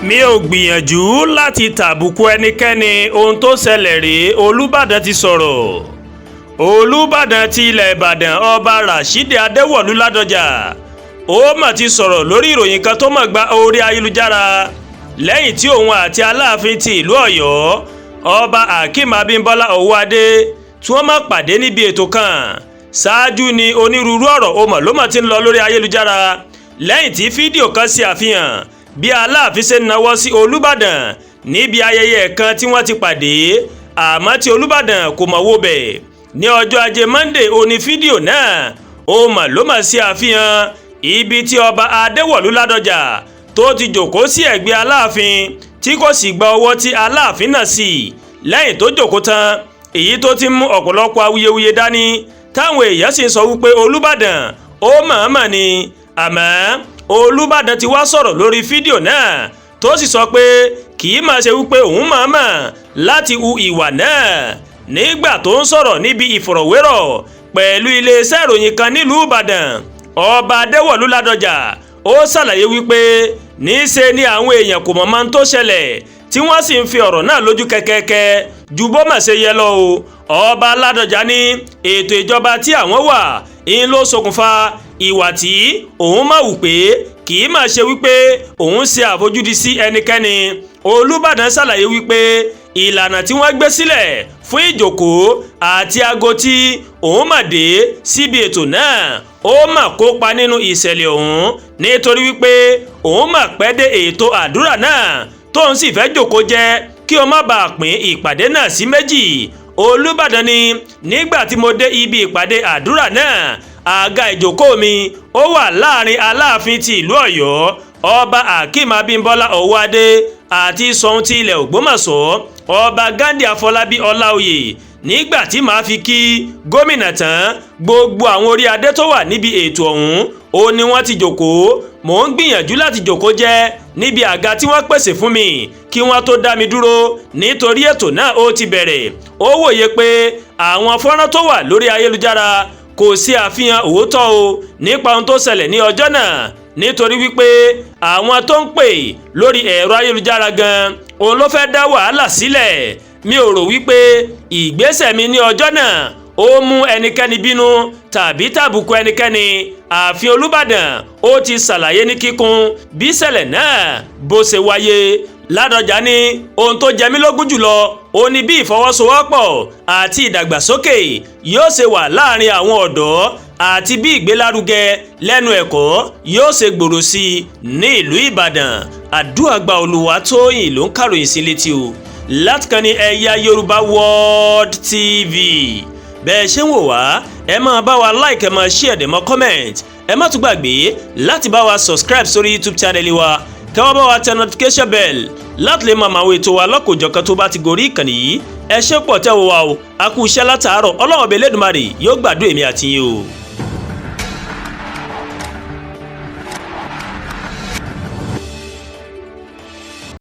mi ò gbìyànjú láti tàbùkù ẹnikẹ́ni. Ohun tó ṣẹlẹ̀ rèé. Olubadan ti sọ̀rọ̀. Olubadan ti ilẹ̀ Ìbàdàn ọba Rashidi Adéwọ̀lú Ládọjà ó mà ti sọ̀rọ̀ lórí ìròyìn kan tó mọ̀ gba orí ayélujára lẹ́yìn tí òun àti Aláàfin ti ìlú Ọ̀yọ́ ọba Hakeem Abímbọ́lá Owóadé tí wọ́n máa pàdé níbi ètò kan. Ṣáájú ni onírúurú ọ̀rọ̀ ló mà ti ń lọ lórí ayélujára lẹ́yìn tí fídíò kan ṣe àfihàn bí Aláàfin ṣe ń nawọ́ sí Olubadan níbi ayẹyẹ kan tí wọ́n ti pàdé, àmọ́ tí Olubadan kò mọ̀ wò bẹ̀. Ní ọjọ́ Ajé Monday òní fídíò náà ló mà ṣe àfihàn ibi tí ọba Adéwọ̀lú Ládọjà tó ti jòkó sí ẹ̀gbẹ́ Aláàfin tí kò sì gba ọwọ́ tí Aláàfin náà sí lẹ́yìn tó jòkó tán, èyí tó ti mú ọ̀pọ̀lọpọ̀ awuyewuye dání táwọn èèyàn sì ń sọ wípé Olubadan ó mọ̀ọ́mọ̀ ni. Àmọ́ Olubadan ti wá sọ̀rọ̀ lórí fídíò náà tó sì sọ pé kì í máa ṣe wípé òun mọ̀ọ́mọ̀ láti hu ìwà náà. Nígbà tó ń sọ̀rọ̀ níbi ìfọ̀rọ̀wérọ̀ pẹ̀lú iléeṣẹ́ ìròyìn kan nílùú Ìbàdàn, ọba Adéwọ̀lú Ládọjà ó ṣàlàyé wípé níṣe ni àwọn èèyàn kò mọ̀ máa ń tó ṣẹlẹ̀ tí wọ́n sì ń fi ọ̀rọ̀ náà lójú kẹ́kẹ́kẹ́ ju bó mà ṣe yẹ lọ o. Ọba Ládọjà ní ètò ìjọba tí àwọn wà ń ló ṣokùnfà ìwà tí òun máa wù pé kì í máa ṣe wípé òun ṣe àfojúdi sí ẹnikẹ́ni. Olúbàdàn ṣàlàyé wípé ìlànà tí wọ́n gbé sílẹ̀ fún ìjókòó àti aago tí òun mà dé síbi ètò náà ó mà kópa nínú ìṣẹ̀lẹ̀ ọ̀hún nítorí wípé òun mà pẹ́ dé ètò àdúrà náà tóun sì fẹ́ jókòó jẹ́ kí o má bàa pín ìpàdé náà sí méjì. Olúbàdàn ní nígbà tí mo dé ibi ìpàdé àdúrà náà, àga ìjókòó mi ó wà láàrin Aláàfin ti ìlú Ọ̀yọ́ ọba Hakeem Abímbọ́lá Owóadé àti Ṣọ̀ún ti ilẹ̀ Ògbómọ̀ṣọ́ ọba Ghandi Afọlábí Ọláoyè. Nígbà tí màá fi kí gómìnà tán, gbogbo àwọn orí adé tó wà níbi ètò ọ̀hún ó ní wọ́n ti jókòó. Mò ń gbìyànjú láti jókòó jẹ́ níbi àga tí wọ́n pèsè fún mi kí wọ́n tó dá mi dúró nítorí ètò náà ó ti bẹ̀rẹ̀. Ó wòye pé àwọn fọ́nrán tó wà lórí ayélujára kò sí àfihàn òótọ́ o nípa ohun tó ṣẹlẹ̀ ní ọjọ́ náà nítorí wípé àwọn tó ń pè lórí ẹ̀rọ ayélujára gan òun ló fẹ́ dá wàhálà sílẹ̀. Mi ò rò wípé ìgbésẹ̀ mi ní ọjọ́ náà ó mú ẹnikẹ́ni bínú tàbí tàbùkù ẹnikẹ́ni. Ààfin Olúbàdàn ó ti ṣàlàyé ní kíkún bí ìṣẹ̀lẹ̀ náà bó ṣe wáyé. Ládọjà ní ohun tó jẹ mí lógún jùlọ ó ní bí ìfọwọ́sowọ́pọ̀ àti ìdàgbàsókè yóò ṣe wà láàrin àwọn ọ̀dọ́ àti bí ìgbélárugẹ lẹ́nu ẹ̀kọ́ yóò ṣe gbòòrò sí i ní ìlú Ìbàdàn. Àdúràgbà Olúwatóyìn ló ń kàròyìn sí létí o láti kàn ní Ẹ̀yà Yorùbá World TV. Bẹ́ẹ̀ ṣe ń wò wá ẹ máa bá wa like, ẹ máa share, ẹ máa comment, ẹ má tún gbàgbé láti bá wa subscribe sórí YouTube channel wa kí wọ́n bá wa tẹ notification bell láti lè máa àwọn ètò wa lọ́kòjọ̀kan tó bá ti gorí ìkànnì yìí. Ẹ ṣé pọ̀ tẹ́ wo wa o, a kú iṣẹ́ látàárọ̀. Ọlọ́run Ọba Elédùmarè yóò gbàdúrà èmi àti yín o.